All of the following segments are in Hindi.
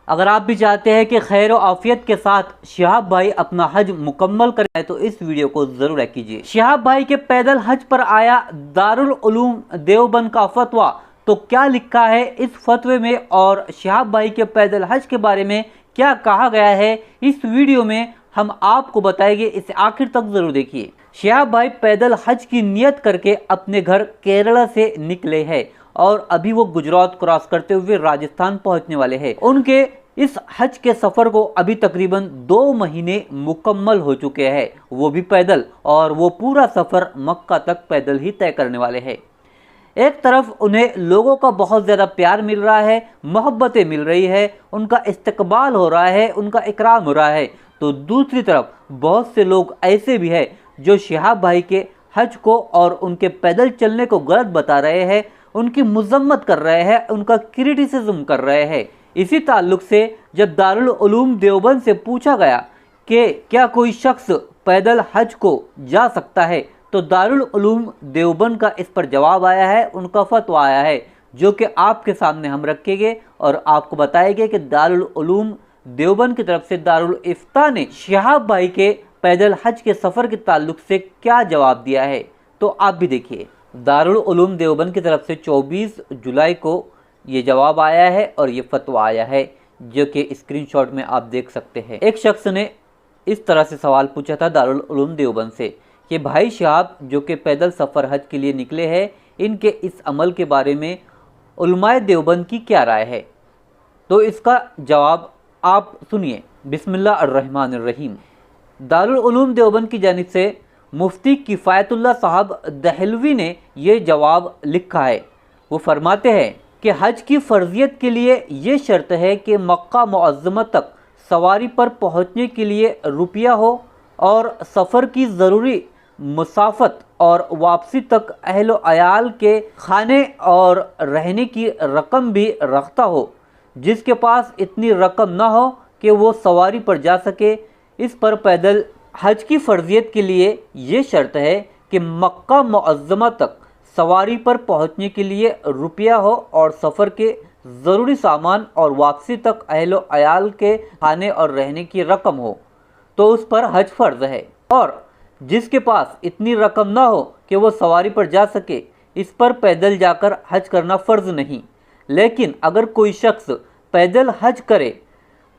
अगर आप भी चाहते हैं कि खैर और आफियत के साथ शिहाब भाई अपना हज मुकम्मल करें तो इस वीडियो को जरूर लाइक कीजिए। शिहाब भाई के पैदल हज पर आया दारुल उलूम देवबंद का फतवा, तो क्या लिखा है इस फतवे में और शिहाब भाई के पैदल हज के बारे में क्या कहा गया है, इस वीडियो में हम आपको बताएंगे। इसे आखिर तक जरूर देखिए। शिहाब भाई पैदल हज की नियत करके अपने घर केरला से निकले हैं और अभी वो गुजरात क्रॉस करते हुए राजस्थान पहुंचने वाले हैं। उनके इस हज के सफर को अभी तकरीबन 2 महीने मुकम्मल हो चुके हैं, वो भी पैदल, और वो पूरा सफर मक्का तक पैदल ही तय करने वाले हैं। एक तरफ उन्हें लोगों का बहुत ज़्यादा प्यार मिल रहा है, मोहब्बतें मिल रही है, उनका इस्तकबाल हो रहा है, उनका इकराम हो रहा है, तो दूसरी तरफ बहुत से लोग ऐसे भी हैं जो शिहाब भाई के हज को और उनके पैदल चलने को गलत बता रहे हैं, उनकी मजम्मत कर रहे हैं, उनका क्रिटिसिज्म कर रहे हैं। इसी ताल्लुक से जब दारुल उलूम देवबंद से पूछा गया कि क्या कोई शख्स पैदल हज को जा सकता है, तो दारुल उलूम देवबंद का इस पर जवाब आया है, उनका फतवा आया है, जो कि आपके सामने हम रखेंगे और आपको बताएंगे कि दारुल उलूम देवबंद की तरफ से दारुल इफ्ता ने शिहाब भाई के पैदल हज के सफ़र के ताल्लुक से क्या जवाब दिया है। तो आप भी देखिए। दारुल उलूम देवबंद की तरफ से 24 जुलाई को ये जवाब आया है और ये फतवा आया है, जो कि स्क्रीनशॉट में आप देख सकते हैं। एक शख्स ने इस तरह से सवाल पूछा था दारुल उलूम देवबंद से कि भाई शिहाब जो कि पैदल सफ़र हज के लिए निकले हैं, इनके इस अमल के बारे में उलमाए देवबंद की क्या राय है। तो इसका जवाब आप सुनिए। बिस्मिल्लाह अर्रहमान अर्रहीम। दारुल उलूम देवबंद की जानिब से मुफ्ती किफ़ायतुल्लाह साहब दहलवी ने ये जवाब लिखा है। वो फरमाते हैं कि हज की फ़र्जियत के लिए ये शर्त है कि मक्का मुअज़्ज़मा तक सवारी पर पहुँचने के लिए रुपया हो और सफ़र की ज़रूरी मुसाफत और वापसी तक अहल अयाल के खाने और रहने की रकम भी रखता हो। जिसके पास इतनी रकम ना हो कि वो सवारी पर जा सके, इस पर पैदल हज की फ़र्जियत के लिए ये शर्त है कि मक्का मुअज़्ज़मा तक सवारी पर पहुंचने के लिए रुपया हो और सफ़र के ज़रूरी सामान और वापसी तक अहलो अयाल के खाने और रहने की रकम हो, तो उस पर हज फ़र्ज़ है। और जिसके पास इतनी रकम ना हो कि वो सवारी पर जा सके, इस पर पैदल जाकर हज करना फ़र्ज़ नहीं। लेकिन अगर कोई शख्स पैदल हज करे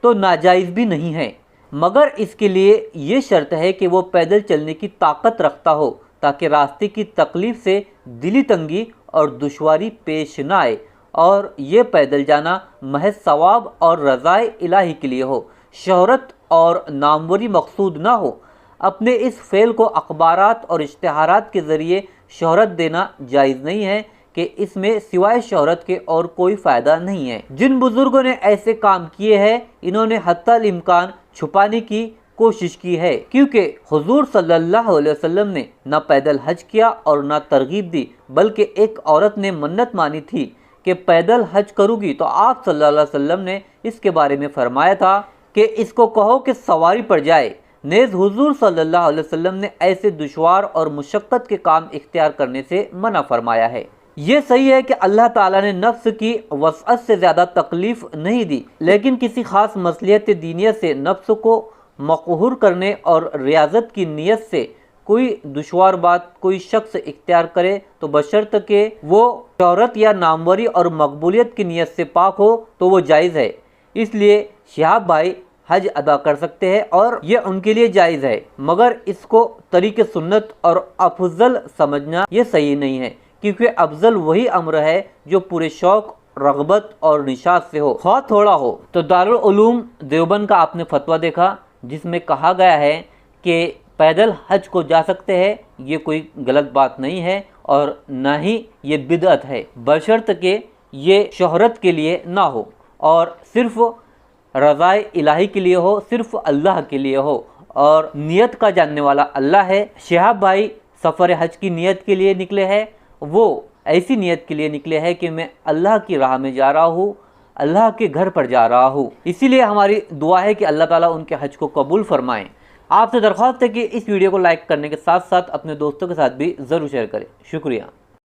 तो नाजायज़ भी नहीं है, मगर इसके लिए ये शर्त है कि वो पैदल चलने की ताकत रखता हो, ताकि रास्ते की तकलीफ़ से दिली तंगी और दुश्वारी पेश न आए, और ये पैदल जाना महज सवाब और रज़ाए इलाही के लिए हो, शोहरत और नामवरी मकसूद ना हो। अपने इस फ़ेल को अखबारात और इश्तिहारात के ज़रिए शोहरत देना जायज़ नहीं है कि इसमें सिवाय शोहरत के और कोई फ़ायदा नहीं है। जिन बुज़ुर्गों ने ऐसे काम किए हैं, इन्होंने हत्तल इम्कान छुपाने की कोशिश की है, क्योंकि हुजूर सल्लल्लाहु अलैहि वसल्लम ने न पैदल हज किया और न तरगीब दी, बल्कि एक औरत ने मन्नत मानी थी कि पैदल हज करूँगी, तो आप सल्लल्लाहु अलैहि वसल्लम ने इसके बारे में फरमाया था कि इसको कहो कि सवारी पर जाए। नेज़ हुजूर सल्लल्लाहु अलैहि वसल्लम ने ऐसे दुश्वार और मुशक्क़त के काम इख्तियार करने से मना फरमाया है। ये सही है कि अल्लाह ताला ने नफ्स की वसअत से ज़्यादा तकलीफ़ नहीं दी, लेकिन किसी ख़ास मसलियत दीनियत से नफ्स को मक़हूर करने और रियाज़त की नीयत से कोई दुश्वार बात कोई शख्स इख्तियार करे, तो बशर्त के वो शोहरत या नामवरी और मकबूलियत की नीयत से पाक हो, तो वो जायज़ है। इसलिए शिहाब भाई हज अदा कर सकते हैं और ये उनके लिए जायज़ है, मगर इसको तरीक़े सुन्नत और अफजल समझना ये सही नहीं है, क्योंकि अफजल वही अम्र है जो पूरे शौक़, रग़बत और निशात से हो, ख़्वाह थोड़ा हो। तो दारुल उलूम देवबंद का आपने फतवा देखा, जिसमें कहा गया है कि पैदल हज को जा सकते हैं। ये कोई गलत बात नहीं है और ना ही ये बिदअत है, बशर्त के ये शोहरत के लिए ना हो और सिर्फ़ रज़ाए इलाही के लिए हो, सिर्फ़ अल्लाह के लिए हो, और नियत का जानने वाला अल्लाह है। शिहाब भाई सफ़र हज की नियत के लिए निकले हैं, वो ऐसी नियत के लिए निकले हैं कि मैं अल्लाह की राह में जा रहा हूँ, अल्लाह के घर पर जा रहा हूँ। इसीलिए हमारी दुआ है कि अल्लाह ताला उनके हज को कबूल फरमाएँ। आपसे दरख्वास्त है कि इस वीडियो को लाइक करने के साथ साथ अपने दोस्तों के साथ भी ज़रूर शेयर करें। शुक्रिया।